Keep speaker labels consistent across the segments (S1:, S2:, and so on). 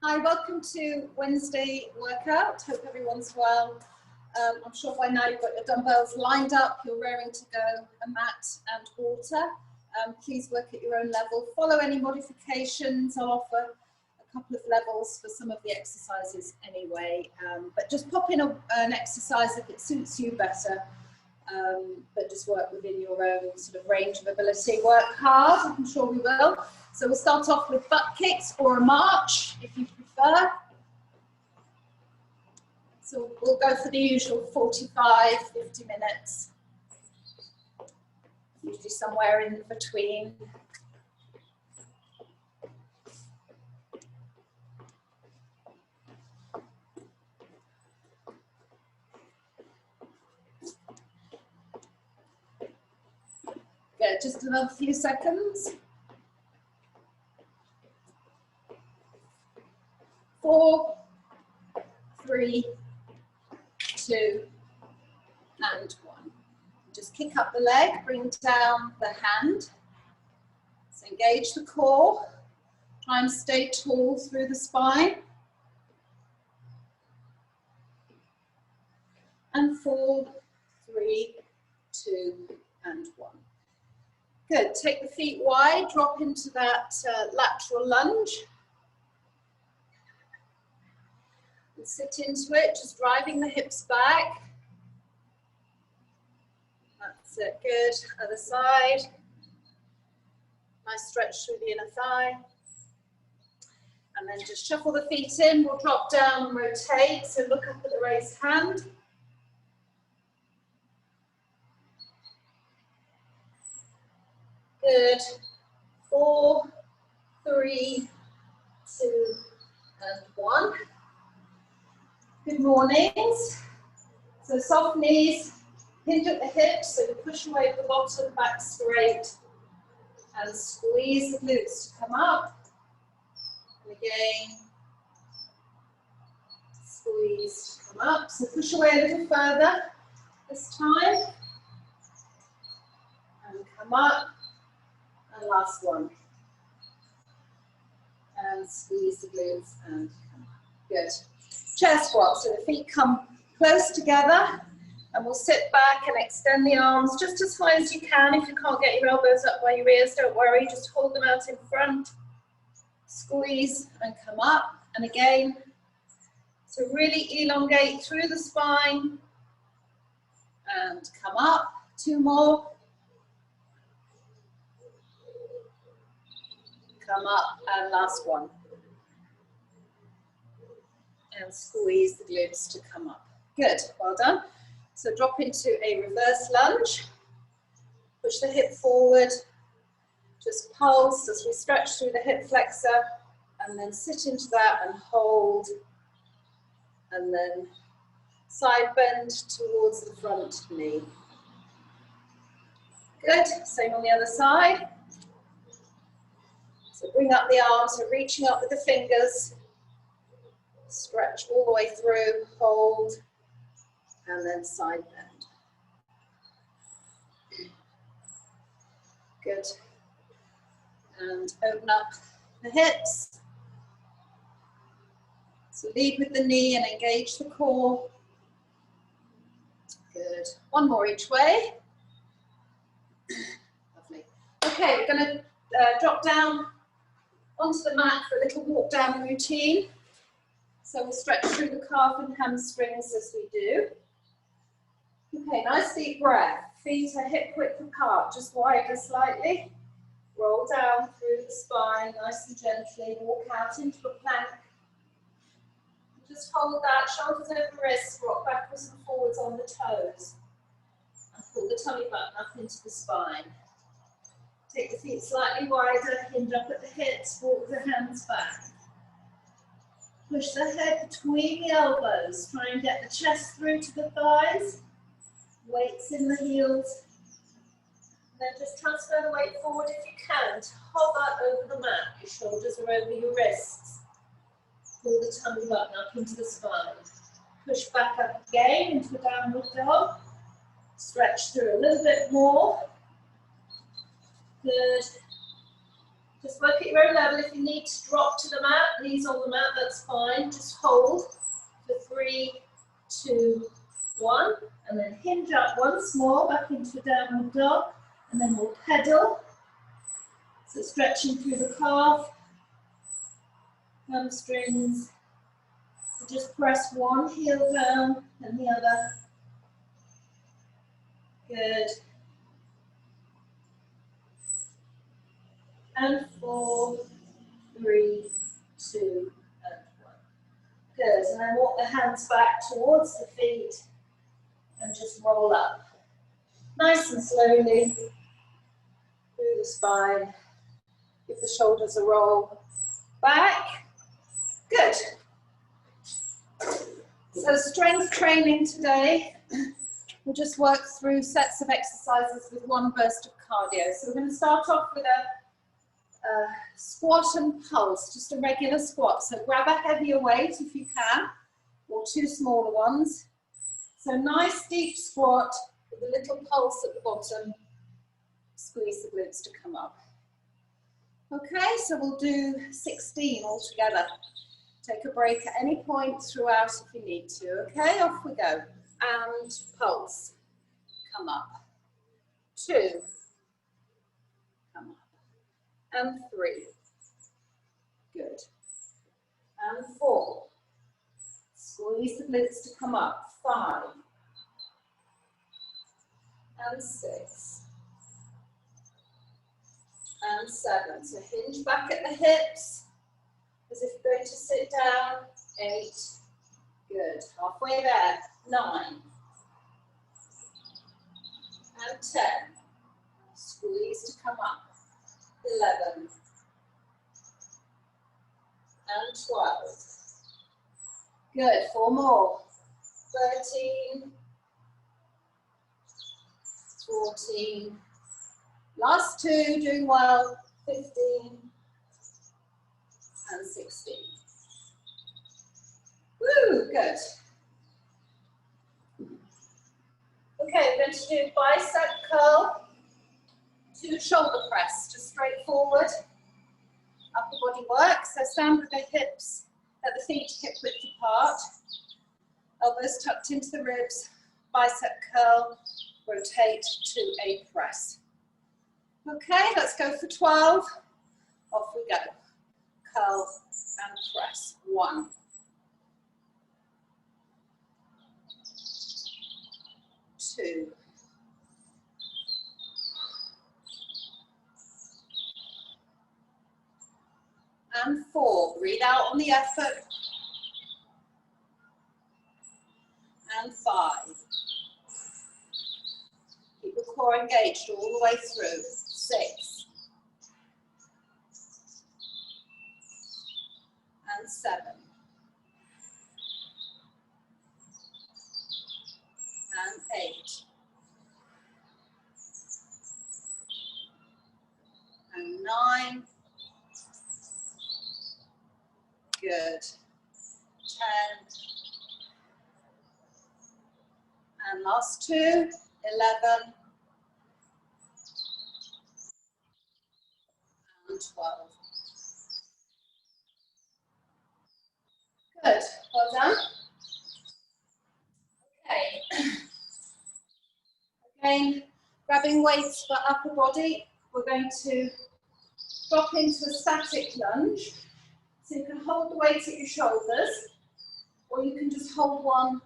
S1: Hi, welcome to Wednesday workout. Hope everyone's well. I'm sure by now you've got your dumbbells lined up, you're raring to go, a mat and water. Please work at your own level. Follow any modifications. I'll offer a couple of levels for some of the exercises anyway, but just pop in an exercise if it suits you better. But just work within your own sort of range of ability. Work hard, I'm sure we will. So we'll start off with butt kicks or a march, if you prefer. So we'll go for the usual 45, 50 minutes. Usually somewhere in between. Good, just another few seconds. 4, 3, 2, and 1. Just kick up the leg, bring down the hand. So engage the core. Try and stay tall through the spine. And 4, 3, 2, and 1. Good, take the feet wide, drop into that lateral lunge. And sit into it, just driving the hips back. That's it, good. Other side. Nice stretch through the inner thigh. And then just shuffle the feet in, we'll drop down and rotate, so look up at the raised hand. Good. 4, 3, 2, and 1. Good mornings. So soft knees, hinge at the hips, so push away at the bottom, back straight, and squeeze the glutes to come up. And again, squeeze to come up. So push away a little further this time. And come up. And last one. And squeeze the glutes and come up. Good. Chair squat, so the feet come close together and we'll sit back and extend the arms just as high as you can. If you can't get your elbows up by your ears, don't worry, just hold them out in front. Squeeze and come up. And again, so really elongate through the spine and come up. 2 more. Come up, and last one. And squeeze the glutes to come up. Good, well done. So drop into a reverse lunge. Push the hip forward. Just pulse as we stretch through the hip flexor. And then sit into that and hold. And then side bend towards the front knee. Good, same on the other side. So bring up the arms, so reaching up with the fingers, stretch all the way through, hold, and then side bend. Good. And open up the hips. So lead with the knee and engage the core. Good. One more each way. Lovely. Okay, we're going to drop down onto the mat for a little walk down routine. So we'll stretch through the calf and hamstrings as we do. Okay, nice deep breath. Feet are hip width apart, just wider slightly. Roll down through the spine, nice and gently. Walk out into a plank. Just hold that, shoulders over wrists, rock backwards and forwards on the toes. And pull the tummy button up into the spine. Take the feet slightly wider, hinge up at the hips, walk the hands back. Push the head between the elbows, try and get the chest through to the thighs. Weights in the heels. Then just transfer the weight forward if you can. Hover over the mat, your shoulders are over your wrists. Pull the tummy button up into the spine. Push back up again into a downward dog. Stretch through a little bit more. Good. Just work at your own level. If you need to drop to the mat, knees on the mat, that's fine. Just hold for 3, 2, 1, and then hinge up once more, back into a downward dog, and then we'll pedal. So stretching through the calf, hamstrings. So just press one heel down and the other. Good. And 4, 3, 2, and 1. Good. And then walk the hands back towards the feet and just roll up. Nice and slowly through the spine. Give the shoulders a roll back. Good. So strength training today. We'll just work through sets of exercises with one burst of cardio. So we're going to start off with a squat and pulse, just a regular squat. So grab a heavier weight if you can, or 2 smaller ones. So nice deep squat with a little pulse at the bottom. Squeeze the glutes to come up. Okay, so we'll do 16 altogether. Take a break at any point throughout if you need to. Okay, off we go. And pulse. Come up. 2. Come up. And 3. Good. And 4. Squeeze the glutes to come up. 5. And 6. And 7. So hinge back at the hips as if you're going to sit down. 8. Good. Halfway there. 9. And 10. Squeeze to come up. 11. And 12. Good. 4 more. 13. 14. Last 2, doing well. 15. And 16. Woo, good. Okay, we're going to do bicep curl to shoulder press, just straight forward. Upper body work, so stand with the hips at the feet hip width apart. Elbows tucked into the ribs, bicep curl, rotate to a press. Okay, let's go for 12. Off we go. Curl and press. 1. 2. And 4. Breathe out on the effort. And 5. Keep the core engaged all the way through. 6. And 7. And 8. And 9. Good. 10. And last 2. 11. And 12. Good. Well done. Okay. Again, grabbing weights for upper body, we're going to drop into a static lunge. So you can hold the weight at your shoulders, or you can just hold one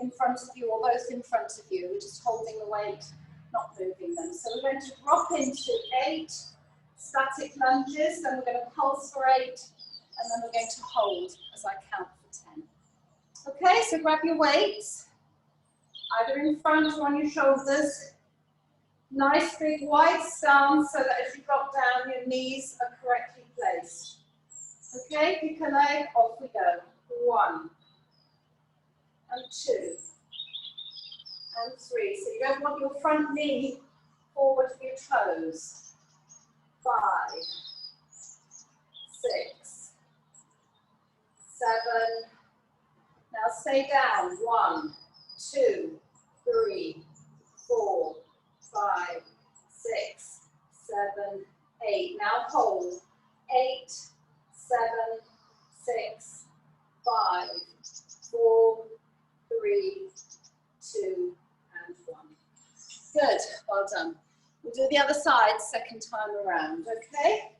S1: in front of you, or both in front of you. We're just holding the weight, not moving them. So we're going to drop into 8 static lunges, then we're going to pulse for 8, and then we're going to hold as I count for 10. Okay, so grab your weights, either in front or on your shoulders. Nice big wide stance so that as you drop down, your knees are correctly placed. Okay, pick a leg, off we go. 1. And 2. And 3. So you don't want your front knee forward for your toes. 5. 6. 7. Now stay down. 1, 2, 3, 4, 5, 6, 7, 8. Now hold. 8, 7, 6, 5, 4, 3, 2, and 1. Good, well done. We'll do the other side second time around, okay?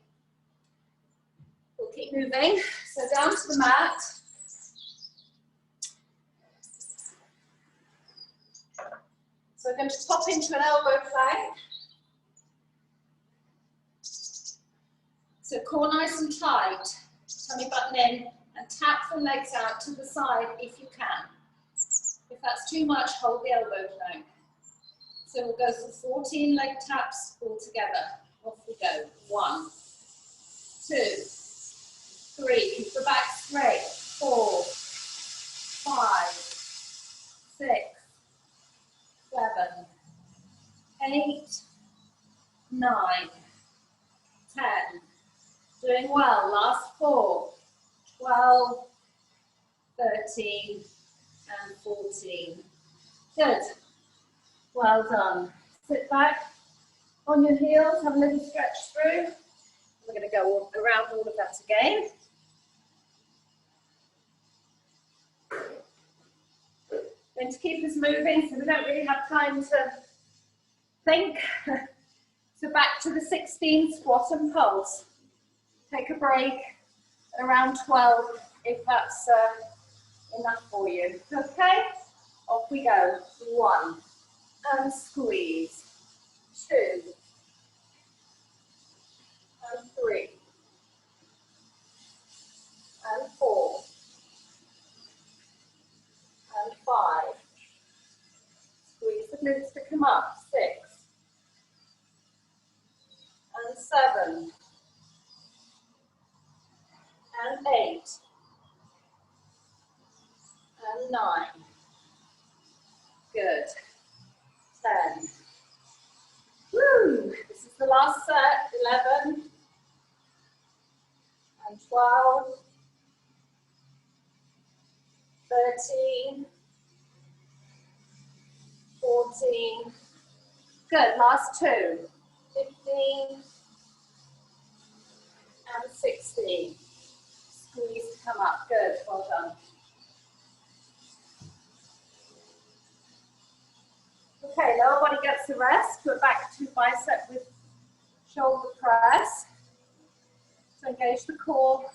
S1: We'll keep moving. So down to the mat. So we're going to top into an elbow plank. So core nice and tight, tummy button in, and tap the legs out to the side if you can. If that's too much, hold the elbow plank. So we'll go for 14 leg taps all together. Off we go. 1, 2, 3, keep the back straight. 4, 5, 6, 7, 8, 9, 10. Doing well. Last 4, 12, 13, and 14. Good. Well done. Sit back on your heels, have a little stretch through. We're going to go around all of that again. Going to keep us moving so we don't really have time to think. So back to the 16 squat and pulse. Take a break at around 12 if that's enough for you. Okay? Off we go. 1, and squeeze. 2, and 3, and 4, and 5. Squeeze the glutes to come up. 6, and 7, and 8, and 9. Good. 10. Woo! This is the last set. 11, and 12, 13, 14. Good. Last 2. 15, and 16. Squeeze to come up. Good. Well done. Okay, lower body gets the rest. We're back to bicep with shoulder press. So engage the core.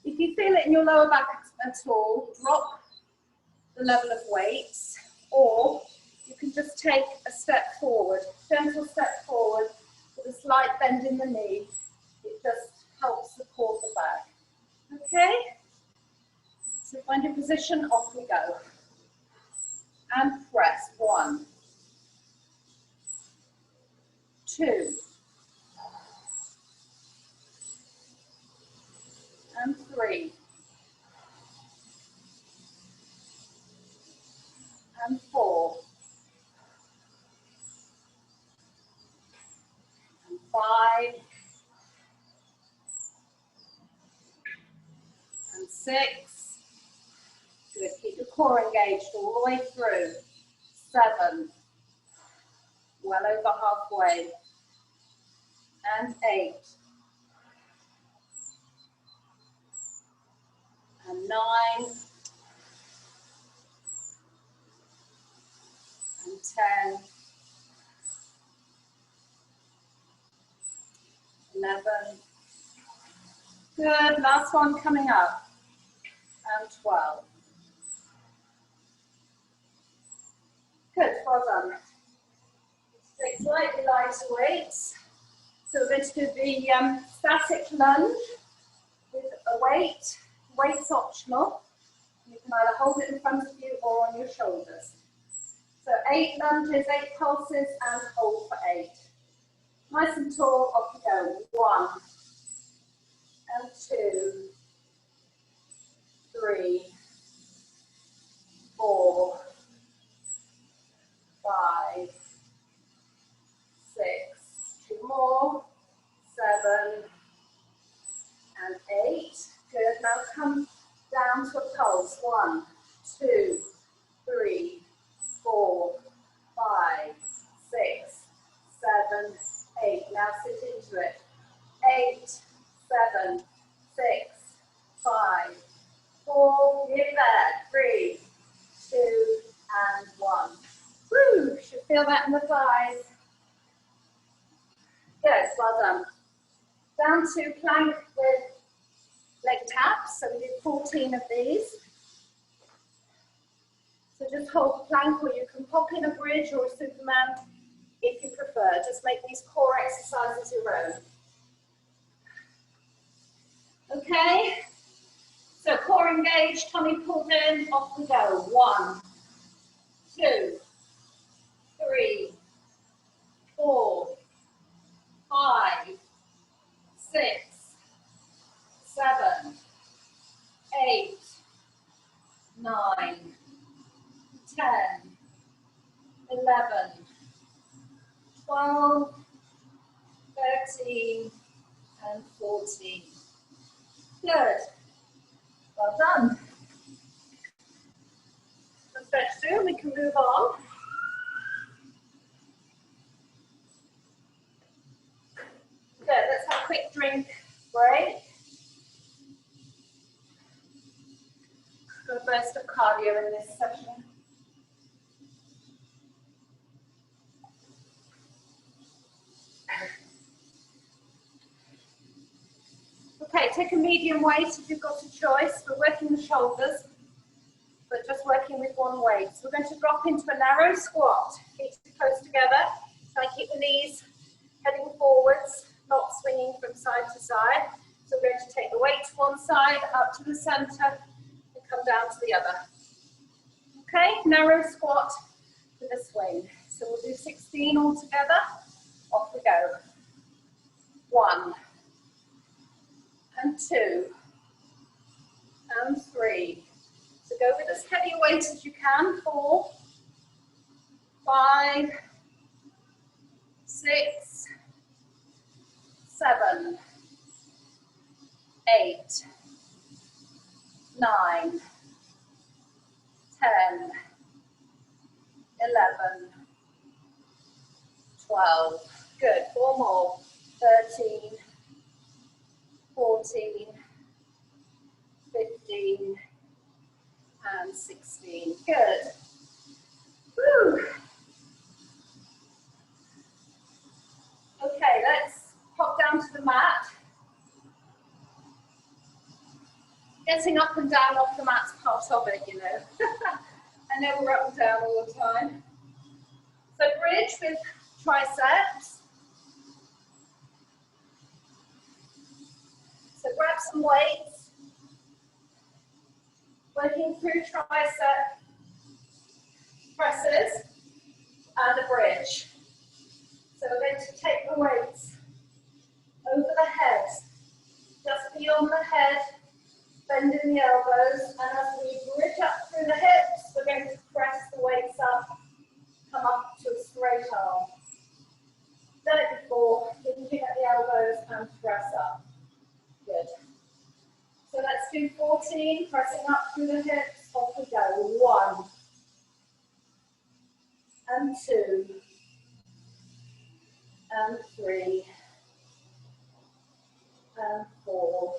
S1: If you feel it in your lower back at all, drop the level of weights, or you can just take a step forward, gentle step forward with a slight bend in the knee. It just helps support the back. Okay? So find your position, off we go. And press. 1, 2, and 3, and 4, and 5, and 6. Good. Keep the core engaged all the way through. 7, well over halfway, and 8, and 9, and 10, 11. Good. Last one coming up, and 12. Good. Well done. Take slightly lighter weights. So we're going to do the static lunge with a weight. Weight's optional. You can either hold it in front of you or on your shoulders. So 8 lunges, 8 pulses, and hold for 8. Nice and tall, off you go. 1, and 2, 3, 4, 5, 6, 2 more, 7, and 8. Good. Now come down to a pulse. 1, 2, 3, 4, 5, 6, 7, 8. Now sit into it. 8, 7, 6, 5, 4, nearly there, 3, 2, and 1. Woo, should feel that in the thighs. Good, well done. Down to plank with leg taps, so we did 14 of these. So just hold plank, or you can pop in a bridge or a Superman if you prefer. Just make these core exercises your own. Okay, so core engaged, tummy pulled in, off we go. 1, 2, 3, 4, 5, 6, 7, 8, 9, 10, 11, 12, 13, and 14. Good. Well done. Let's stretch through, we can move on. Good, let's have a quick drink break. Good burst of cardio in this session. Okay, take a medium weight if you've got a choice. We're working the shoulders, but just working with one weight. So we're going to drop into a narrow squat, feet close together. Try and keep the knees heading forwards, not swinging from side to side. So we're going to take the weight to one side, up to the center, and come down to the other. Okay, narrow squat with a swing. So we'll do 16 all together. Off we go. 1, and 2, and 3. So go with as heavy a weight as you can. 4, 5, 6, 7, 8, 9, 10, 11, 12. Good. 4 more. 13, 14, 15, and 16. Good. Woo. Okay, let's pop down to the mat. Getting up and down off the mat's part of it, you know. I know we're up and down all the time. So bridge with triceps. So grab some weights, working through tricep presses and a bridge. So we're going to take the weights over the head, just beyond the head, bending the elbows, and as we bridge up through the hips, we're going to press the weights up, come up to a straight arm. Done it before, hinging at the elbows and press up. Good. So let's do 14, pressing up through the hips, off we go. 1, and 2, and 3, and 4,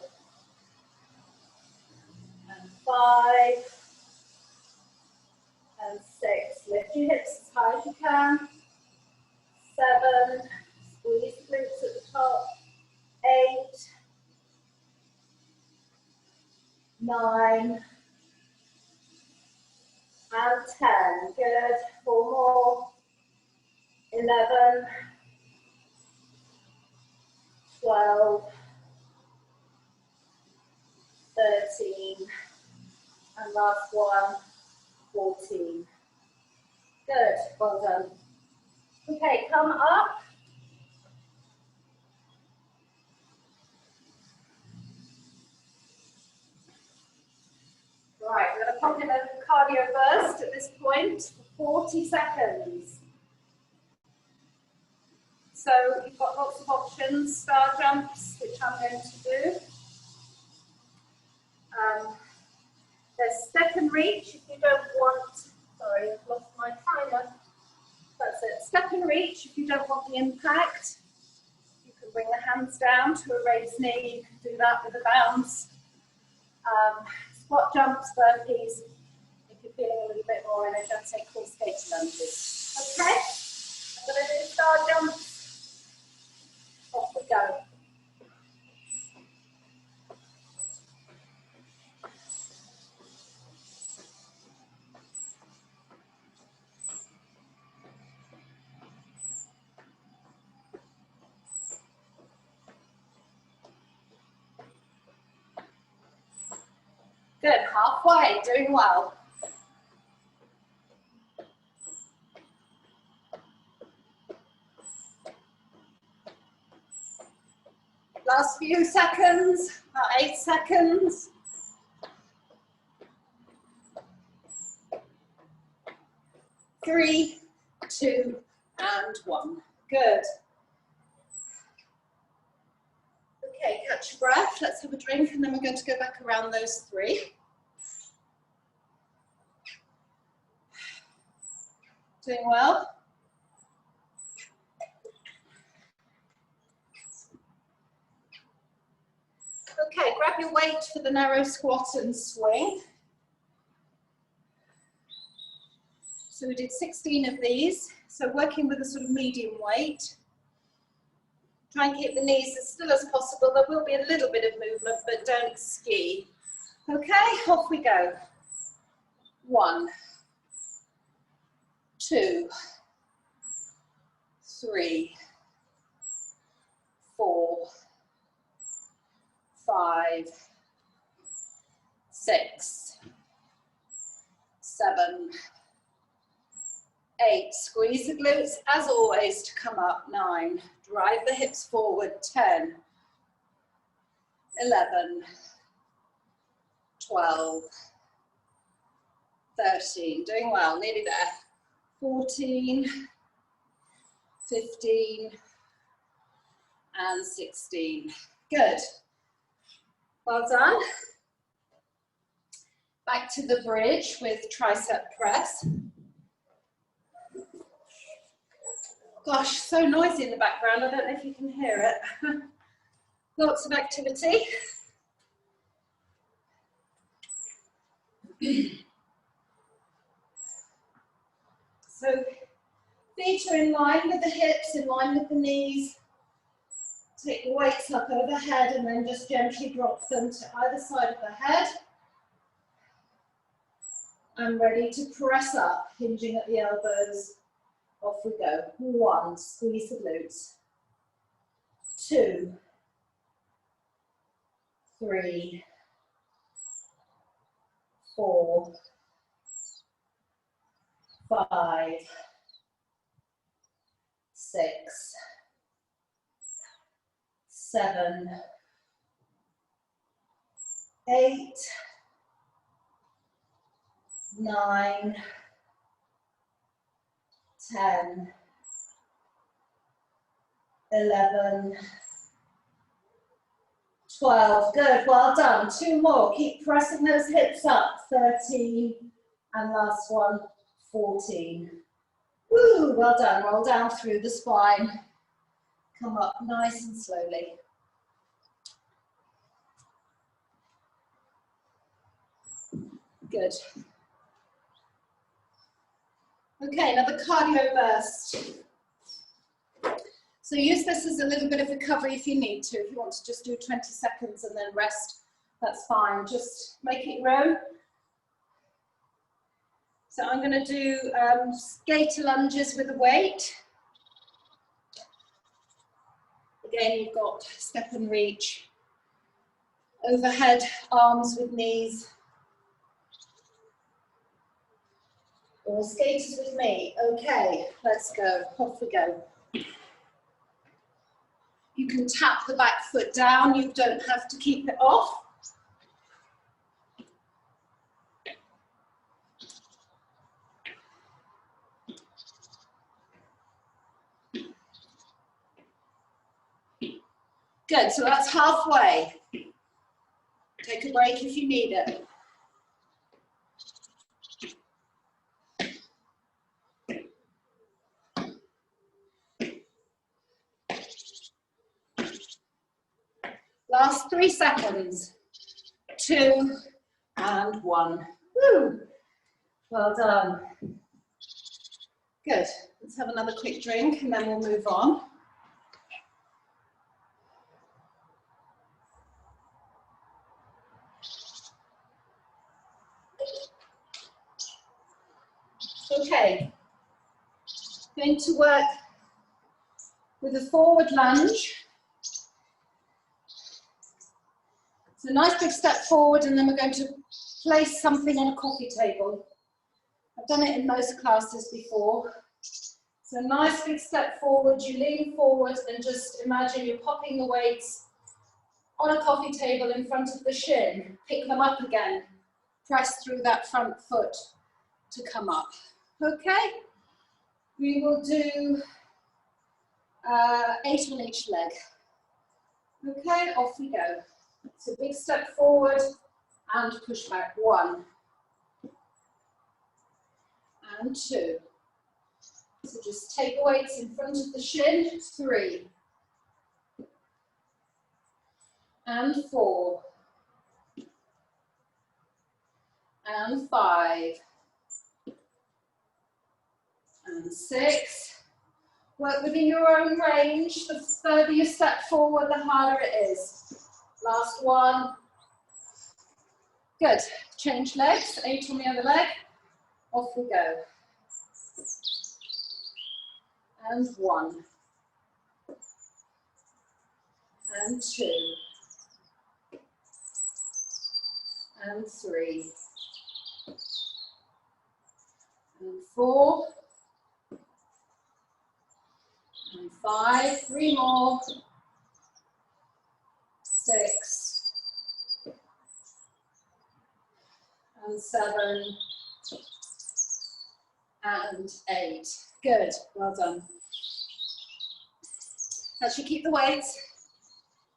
S1: and 5, and 6. Lift your hips as high as you can. 7, squeeze the glutes at the top. 8, 9, and 10. Good. 4 more. 11, 12, 13, and last one, 14. Good. Well done. Okay, come up. Right, we're going to pop in a cardio burst at this point for 40 seconds. So you've got lots of options, star jumps, which I'm going to do. There's step and reach if you don't want, sorry, I've lost my timer. That's it, step and reach if you don't want the impact. You can bring the hands down to a raised knee. You can do that with a bounce. Squat jumps, burpees, if you're feeling a little bit more energetic, or skater lunges. Okay, I'm going to do star jumps. Off we go. Good, halfway, doing well. Last few seconds, about 8 seconds. 3, 2, and 1. Good. Okay, catch your breath. Let's have a drink, and then we're going to go back around those 3. Doing well? Okay, grab your weight for the narrow squat and swing. So we did 16 of these. So working with a sort of medium weight. Try and keep the knees as still as possible. There will be a little bit of movement, but don't ski. Okay, off we go. 1, 2, 3, 4, 5, 6, 7, 8. Squeeze the glutes as always to come up. 9. Drive the hips forward. 10, 11, 12, 13. Doing well, nearly there. 14, 15, and 16. Good. Well done. Back to the bridge with tricep press. Gosh, so noisy in the background. I don't know if you can hear it. Lots of activity. So feet are in line with the hips, in line with the knees. Take the weights up overhead and then just gently drop them to either side of the head. And ready to press up, hinging at the elbows. Off we go. 1, squeeze the glutes. 2, 3, 4, 5, 6, 7, 8, 9, 10, 11, 12. Good, well done. 2 more. Keep pressing those hips up. 13, and last one, 14. Woo, well done. Roll down through the spine. Come up nice and slowly. Good. Okay, another cardio burst. So use this as a little bit of recovery if you need to. If you want to just do 20 seconds and then rest, that's fine. Just make it your own. So I'm going to do skater lunges with a weight. Again, you've got step and reach. Overhead, arms with knees. Or skaters with me. Okay, let's go. Off we go. You can tap the back foot down. You don't have to keep it off. Good, so that's halfway. Take a break if you need it. Last 3 seconds. 2 and 1. Woo! Well done. Good. Let's have another quick drink and then we'll move on. Okay. Going to work with a forward lunge. So nice big step forward, and then we're going to place something on a coffee table. I've done it in most classes before. So nice big step forward, you lean forward and just imagine you're popping the weights on a coffee table in front of the shin. Pick them up again. Press through that front foot to come up. Okay? We will do 8 on each leg. Okay, off we go. So big step forward and push back. 1 and 2. So just take the weights in front of the shin. 3 and 4 and 5 and 6. Work within your own range. The further you step forward, the harder it is. Last 1. Good. Change legs. 8 on the other leg. Off we go. And 1. And 2. And 3. And 4. And 5. 3 more. 6. And 7. And 8. Good, well done. As you keep the weights,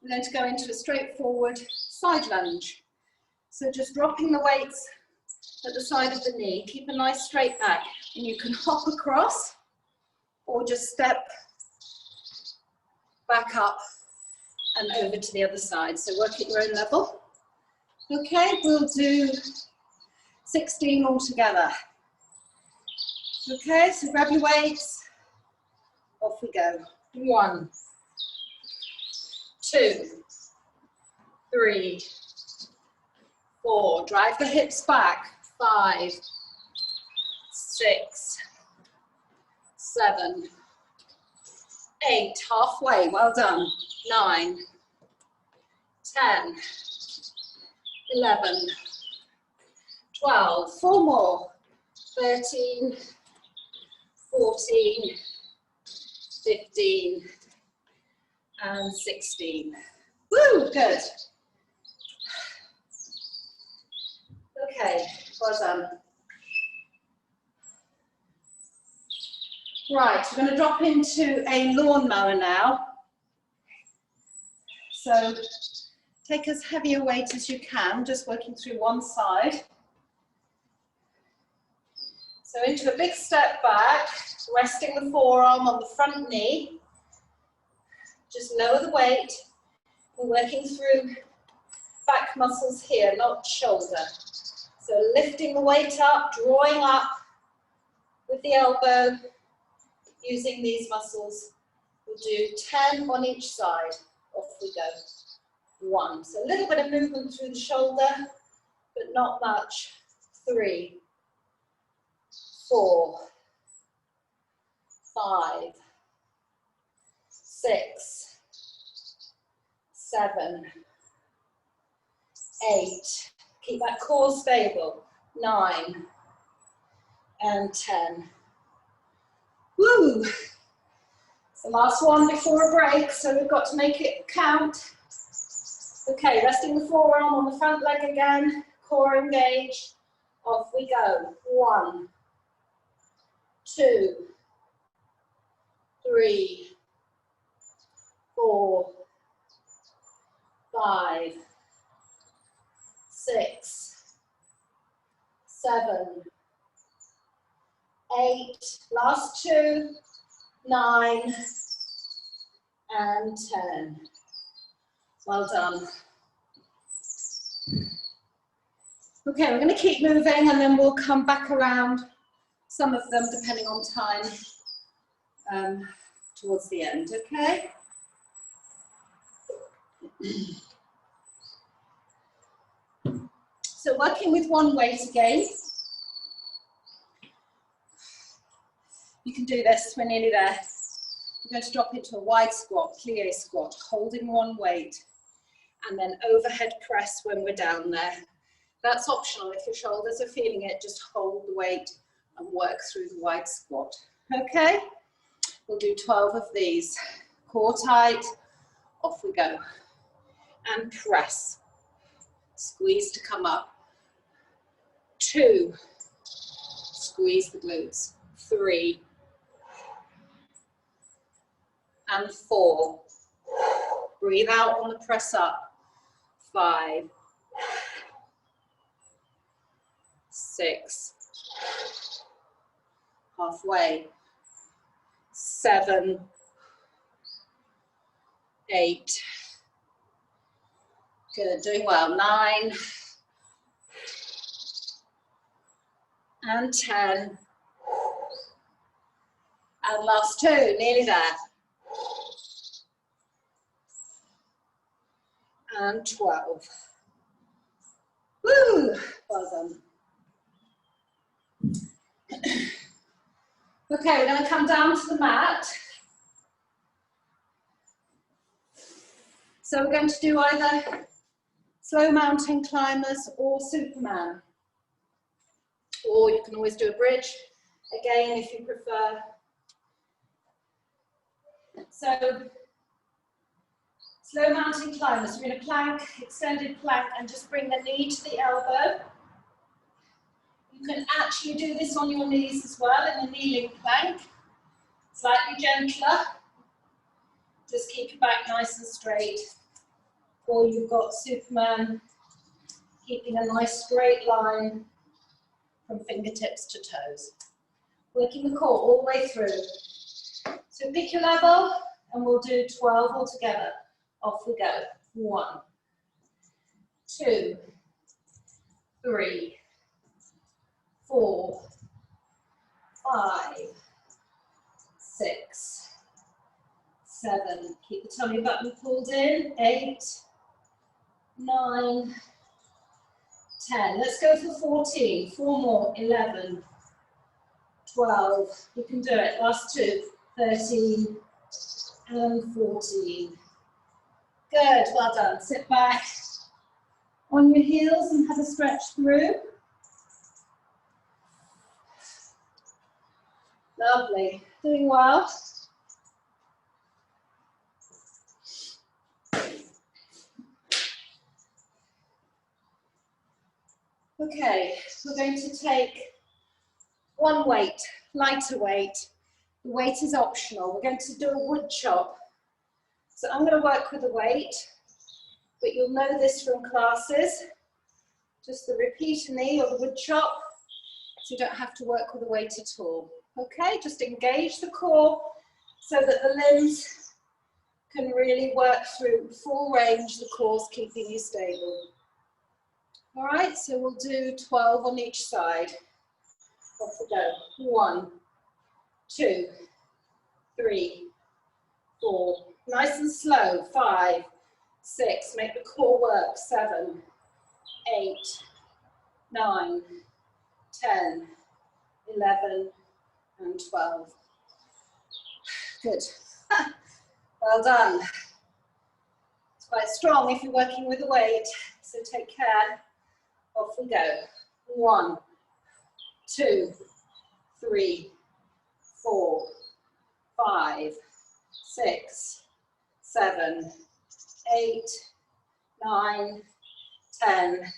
S1: we're going to go into a straightforward side lunge. So just dropping the weights at the side of the knee. Keep a nice straight back, and you can hop across or just step back up and over to the other side. So work at your own level. Okay, we'll do 16 all together. Okay, so grab your weights. Off we go. 1, 2, 3, 4. Drive the hips back. 5, 6, 7, 8. Halfway. Well done. 9, 10, 11, 12. 4 more. 13, 14, 15, and 16. Woo, good. Okay, well done. Right, we're going to drop into a lawnmower now. So take as heavy a weight as you can, just working through one side. So into a big step back, resting the forearm on the front knee. Just lower the weight. We're working through back muscles here, not shoulder. So lifting the weight up, drawing up with the elbow, using these muscles. We'll do 10 on each side. Off we go. 1. So a little bit of movement through the shoulder, but not much. 3, 4, 5, 6, 7, 8. Keep that core stable. 9 and 10. Woo! It's the last one before a break, so we've got to make it count. Okay, resting the forearm on the front leg again, core engaged. Off we go. 1, 2, 3, 4, 5, 6, 7, 8, last 2, 9, and 10. Well done. Okay, we're going to keep moving and then we'll come back around some of them depending on time towards the end, okay? So working with one weight again. You can do this, we're nearly there. We're going to drop into a wide squat, plie squat, holding one weight, and then overhead press when we're down there. That's optional. If your shoulders are feeling it, just hold the weight and work through the wide squat. Okay? We'll do 12 of these. Core tight, off we go. And press. Squeeze to come up. 2. Squeeze the glutes. 3. And 4. Breathe out on the press up. 5. 6. Halfway. 7. 8. Good, doing well. 9. And 10. And last 2, nearly there. And 12. Woo! Well done. Okay, we're going to come down to the mat. So we're going to do either slow mountain climbers or Superman. Or you can always do a bridge, again, if you prefer. So, slow mountain climbers, we're in a plank, extended plank, and just bring the knee to the elbow. You can actually do this on your knees as well in a kneeling plank, slightly gentler. Just keep your back nice and straight. Or you've got Superman, keeping a nice straight line from fingertips to toes. Working the core all the way through. So pick your level and we'll do 12 altogether. Off we go. 1, 2, 3, 4, 5, 6, 7. Keep the tummy button pulled in. 8, 9, 10. Let's go for 14. 4 more. 11, 12. You can do it. Last 2. 13 and 14. Good. Well done. Sit back on your heels and have a stretch through. Lovely. Doing well. Okay, we're going to take one weight, lighter weight. The weight is optional. We're going to do a wood chop. So I'm going to work with the weight, but you'll know this from classes. Just the repeat knee or the wood chop, so you don't have to work with the weight at all. Okay, just engage the core so that the limbs can really work through full range, the core's keeping you stable. All right, so we'll do 12 on each side. Off we go. 1, 2, 3, 4. Nice and slow. 5, 6. Make the core work. 7, 8, 9, 10, 11, and 12. Good. Well done. It's quite strong if you're working with the weight, so take care. Off we go. 1, 2, 3, 4, 5, 6, 7, 8, 9, 10,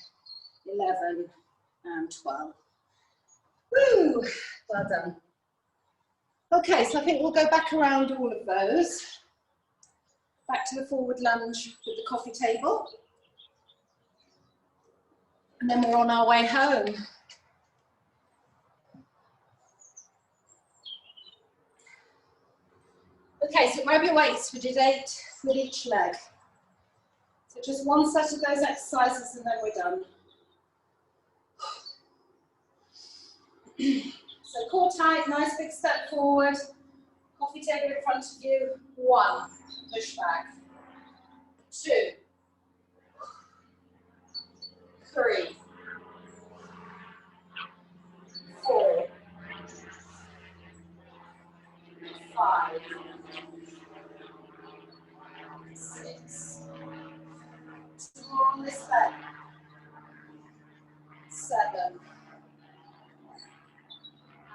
S1: 11, and 12. Woo! Well done. Okay, so I think we'll go back around all of those. Back to the forward lunge with the coffee table. And then we're on our way home. Okay, so grab your weights. We did 8 with each leg. So just one set of those exercises and then we're done. So core tight, nice big step forward. Coffee table in front of you. 1, push back. 2, 3, 4, 5, 6. 2 more on this leg. 7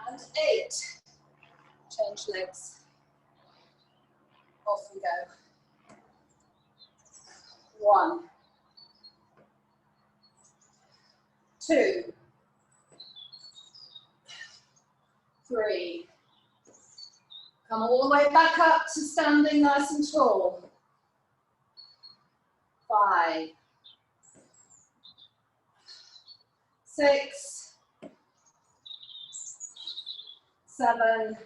S1: and 8. Change legs. Off we go. 1, 2, 3. Come all the way back up to standing nice and tall. 5, 6, 7,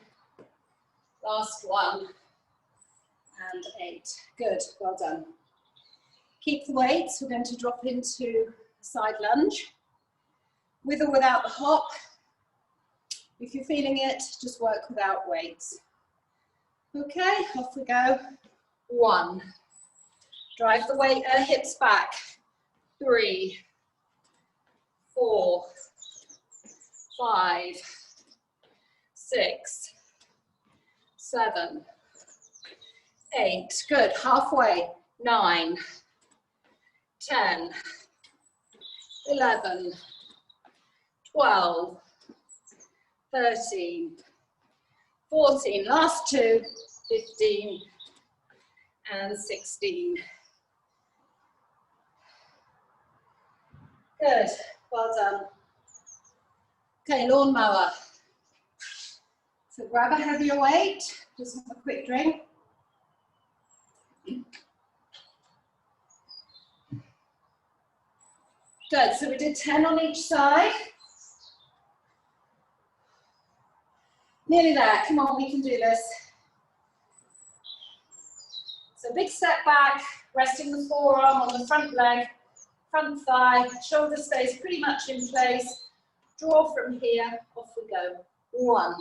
S1: last 1, and 8. Good, well done. Keep the weights. We're going to drop into a side lunge, with or without the hop. If you're feeling it, just work without weights. Okay, off we go. 1. Drive the weight, hips back. 3, 4, 5, 6, 7, 8. Good, halfway. 9, 10, 11, 12, 13, 14, last 2, 15, and 16. Good, well done. Okay, lawnmower. So grab a heavier weight, just have a quick drink. Good, so we did 10 on each side. Nearly there, come on, we can do this. So big step back, resting the forearm on the front leg, front thigh, shoulder stays pretty much in place. Draw from here, off we go. 1,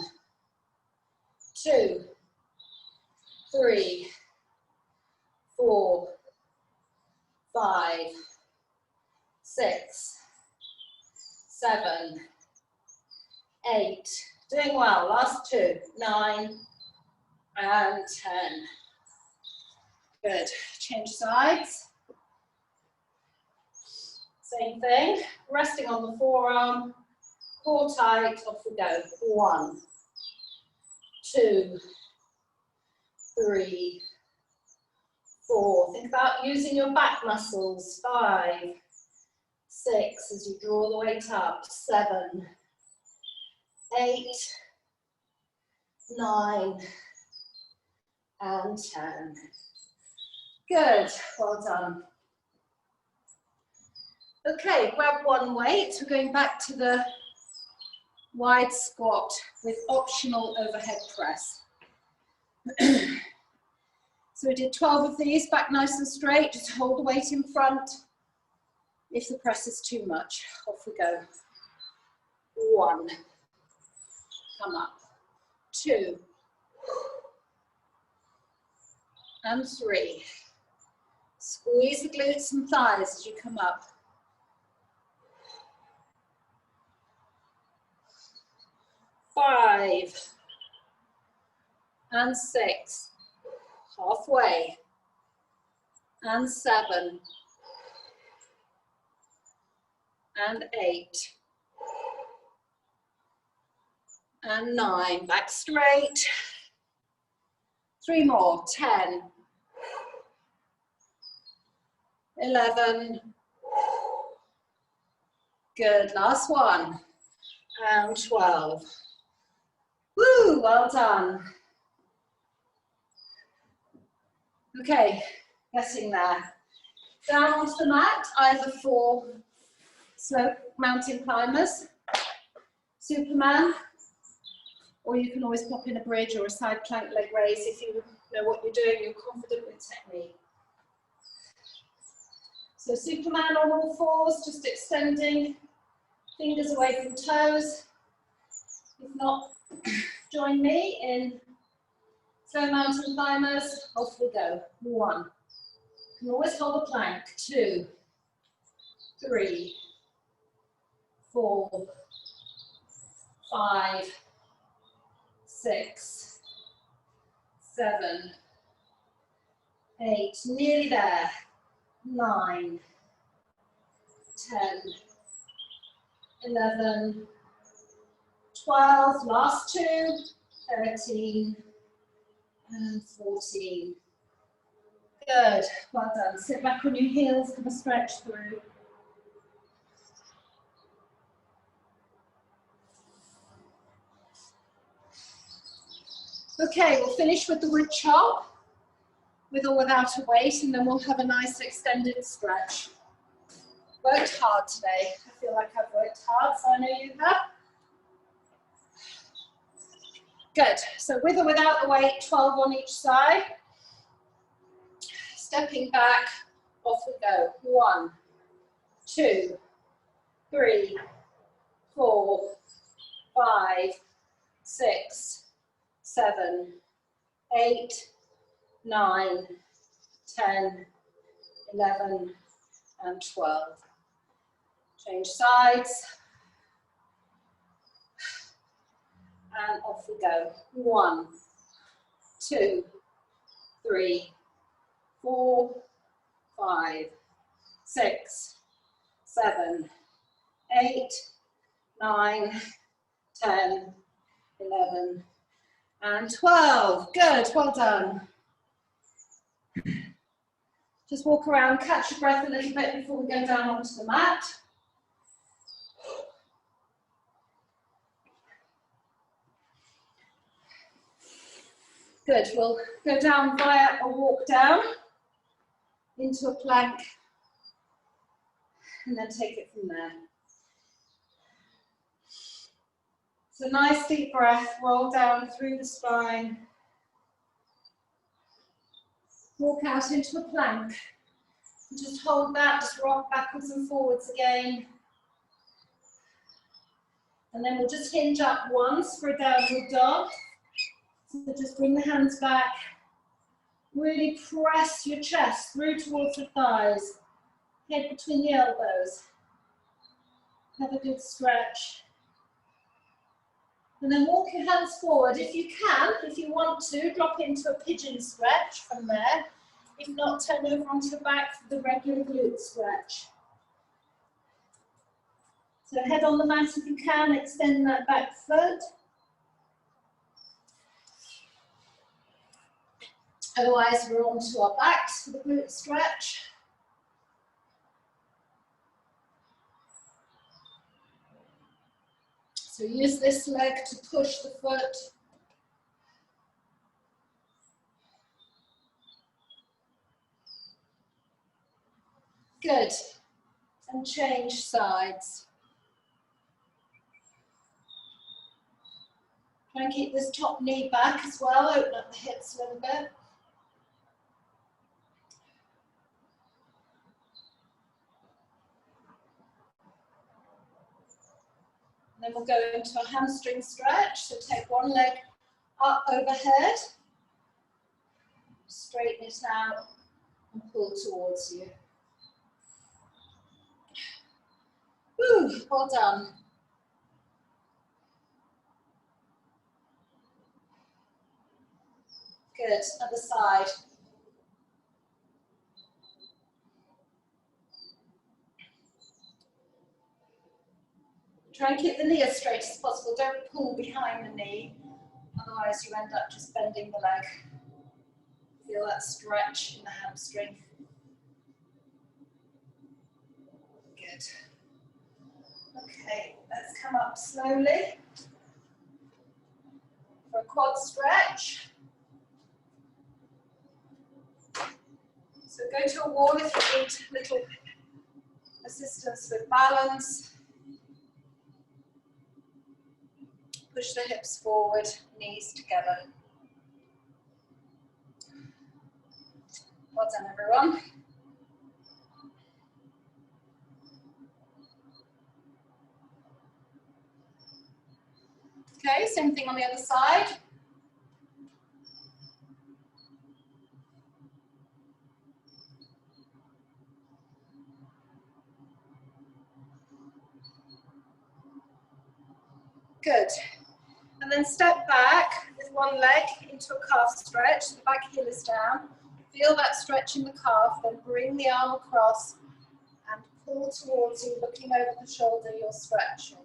S1: 2, 3, 4, 5, 6, 7, 8. Doing well, last 2, 9, and 10. Good, change sides. Same thing, resting on the forearm, core tight, off we go. 1, 2, 3, 4. Think about using your back muscles. 5, 6, as you draw the weight up. 7, 8, 9, and 10. Good, well done. Okay, grab one weight. We're going back to the wide squat with optional overhead press. So we did 12 of these, back nice and straight. Just hold the weight in front. If the press is too much, off we go. 1. Come up. 2. And 3. Squeeze the glutes and thighs as you come up. 5. And 6. Halfway. And 7. And 8. And 9. Back straight. 3 more. 10. 11. Good. Last one. And 12. Woo, well done. Okay, getting there. Down onto the mat, either for slope mountain climbers, Superman, or you can always pop in a bridge or a side plank leg raise if you know what you're doing, you're confident with technique. So Superman on all fours, just extending fingers away from toes. If not, join me in slow mountain climbers. Off we go. 1. You can always hold a plank. 2, 3, 4, 5, 6, 7, 8, nearly there. 9, 10, 11, 12, last 2, 13, and 14. Good, well done. Sit back on your heels, have a stretch through. Okay, we'll finish with the wood chop, with or without a weight, and then we'll have a nice extended stretch. Worked hard today. I feel like I've worked hard, so I know you have. Good, so with or without the weight, 12 on each side. Stepping back, off we go. 1, 2, 3, 4, 5, 6, 7, 8, 9, 10, 11, and 12. Change sides. And off we go. 1, 2, 3, 4, 5, 6, 7, 8, 9, 10, 11, and 12. Good, well done. Just walk around, catch your breath a little bit before we go down onto the mat. Good, we'll go down via a walk down into a plank and then take it from there. So nice deep breath, roll down through the spine. Walk out into a plank. Just hold that, just rock backwards and forwards again. And then we'll just hinge up once for a downward dog. So just bring the hands back. Really press your chest through towards the thighs. Head between the elbows. Have a good stretch. And then walk your hands forward. If you can, if you want to, drop into a pigeon stretch from there. If not, turn over onto your back for the regular glute stretch. So head on the mat if you can, extend that back foot. Otherwise, we're onto our backs for the glute stretch. So use this leg to push the foot. Good. And change sides. Try and keep this top knee back as well, open up the hips a little bit. Then we'll go into a hamstring stretch. So take one leg up overhead, straighten it out and pull towards you. Woo, well done. Good, other side. Try and keep the knee as straight as possible. Don't pull behind the knee, otherwise you end up just bending the leg. Feel that stretch in the hamstring. Good. Okay, let's come up slowly for a quad stretch. So go to a wall if you need a little assistance with balance. Push the hips forward, knees together. Well done, everyone. Okay, same thing on the other side. Good. And then step back with one leg into a calf stretch. The back heel is down. Feel that stretch in the calf, then bring the arm across and pull towards you, looking over the shoulder, you're stretching.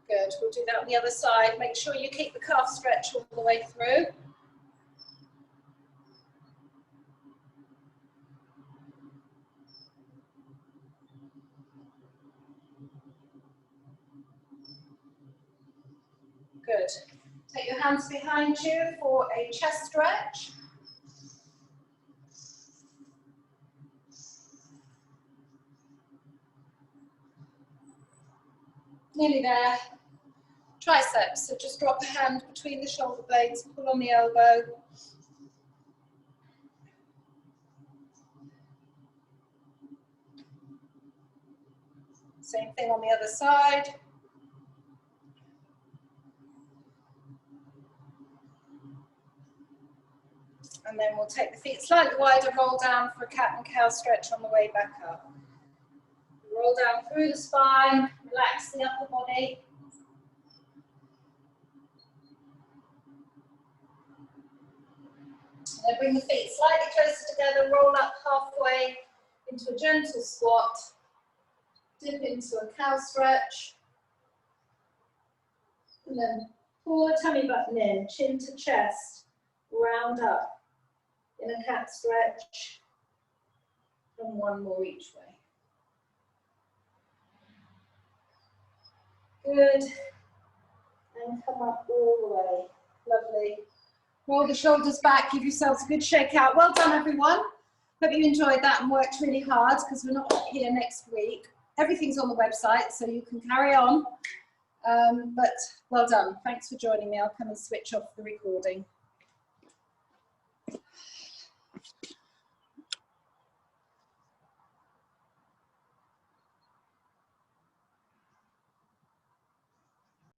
S1: Good, we'll do that on the other side. Make sure you keep the calf stretch all the way through. Good. Take your hands behind you for a chest stretch. Nearly there. Triceps, so just drop a hand between the shoulder blades, pull on the elbow. Same thing on the other side. And then we'll take the feet slightly wider, roll down for a cat and cow stretch on the way back up. Roll down through the spine, relax the upper body. And then bring the feet slightly closer together, roll up halfway into a gentle squat. Dip into a cow stretch. And then pull the tummy button in, chin to chest, round up in a cat stretch. And one more each way. Good. And come up all the way. Lovely. Roll the shoulders back, give yourselves a good shake out. Well done, everyone. Hope you enjoyed that and worked really hard because we're not here next week. Everything's on the website, so you can carry on. But well done. Thanks for joining me. I'll come and switch off the recording.